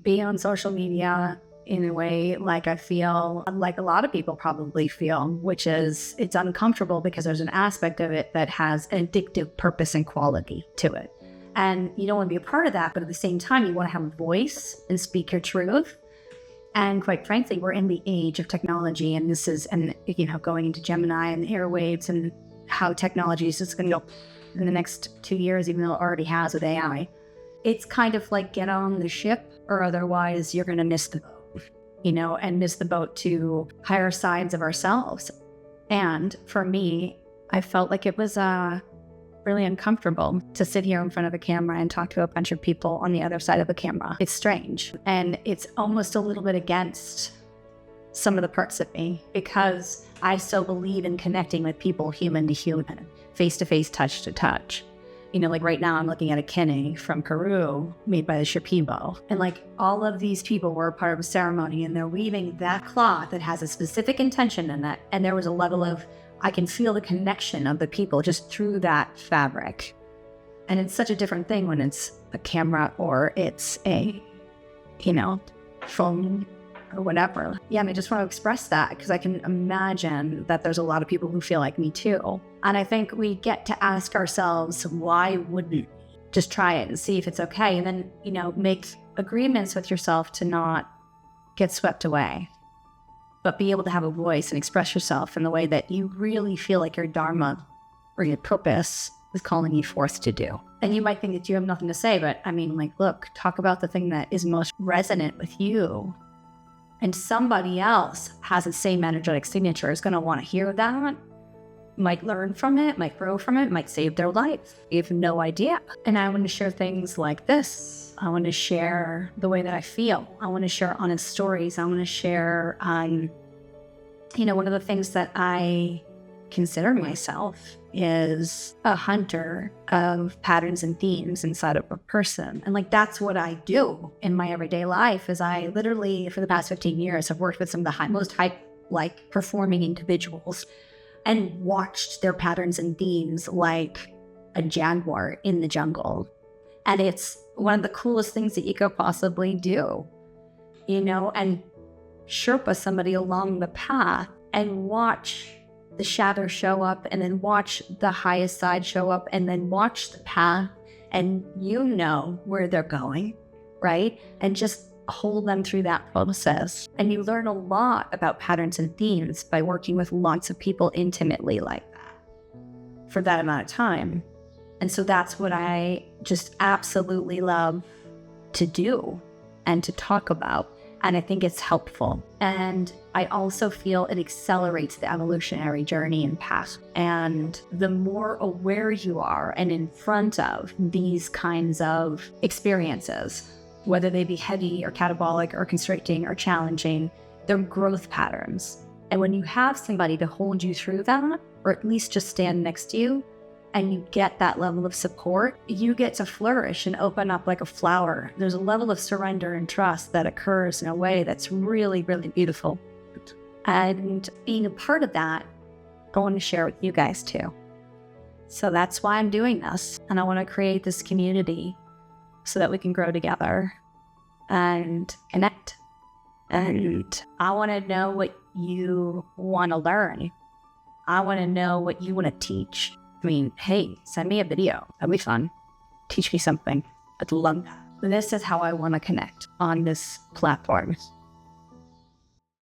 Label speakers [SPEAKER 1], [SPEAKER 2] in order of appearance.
[SPEAKER 1] be on social media in a way like I feel, like a lot of people probably feel, which is it's uncomfortable because there's an aspect of it that has an addictive purpose and quality to it. And you don't want to be a part of that, but at the same time, you want to have a voice and speak your truth. And quite frankly, we're in the age of technology, and this is, and going into Gemini and airwaves and how technology is just going to go in the next 2 years, even though it already has with AI. It's kind of like get on the ship, or otherwise you're going to miss the boat, and miss the boat to higher sides of ourselves. And for me, I felt like it was really uncomfortable to sit here in front of a camera and talk to a bunch of people on the other side of the camera. It's strange. And it's almost a little bit against some of the parts of me, because I still believe in connecting with people human to human, face to face, touch to touch. Like right now I'm looking at a kene from Peru made by the Shipibo. And like all of these people were a part of a ceremony, and they're weaving that cloth that has a specific intention in it. And there was a level of, I can feel the connection of the people just through that fabric. And it's such a different thing when it's a camera or it's a, phone or whatever. Yeah, and I just want to express that because I can imagine that there's a lot of people who feel like me too. And I think we get to ask ourselves, why wouldn't we just try it and see if it's okay? And then, make agreements with yourself to not get swept away, but be able to have a voice and express yourself in the way that you really feel like your dharma or your purpose is calling you forth to do. And you might think that you have nothing to say, but look, talk about the thing that is most resonant with you. And somebody else has the same energetic signature, is going to want to hear that, might learn from it, might grow from it, might save their life. You have no idea. And I want to share things like this. I want to share the way that I feel. I want to share honest stories. I want to share, one of the things that I consider myself is a hunter of patterns and themes inside of a person. And that's what I do in my everyday life, is I literally, for the past 15 years, have worked with some of the most high performing individuals and watched their patterns and themes like a jaguar in the jungle. And it's one of the coolest things that you could possibly do, and Sherpa somebody along the path and watch the shadow show up, and then watch the highest side show up, and then watch the path, and where they're going, right? And just hold them through that process. And you learn a lot about patterns and themes by working with lots of people intimately like that for that amount of time. And so that's what I just absolutely love to do and to talk about. And I think it's helpful. And I also feel it accelerates the evolutionary journey and path. And the more aware you are and in front of these kinds of experiences, whether they be heavy or catabolic or constricting or challenging, they're growth patterns. And when you have somebody to hold you through that, or at least just stand next to you, and you get that level of support, you get to flourish and open up like a flower. There's a level of surrender and trust that occurs in a way that's really, really beautiful. And being a part of that, I want to share with you guys too. So that's why I'm doing this. And I want to create this community so that we can grow together and connect. And I want to know what you want to learn. I want to know what you want to teach. Hey, send me a video. That'd be fun. Teach me something. I'd love that. This is how I want to connect on this platform.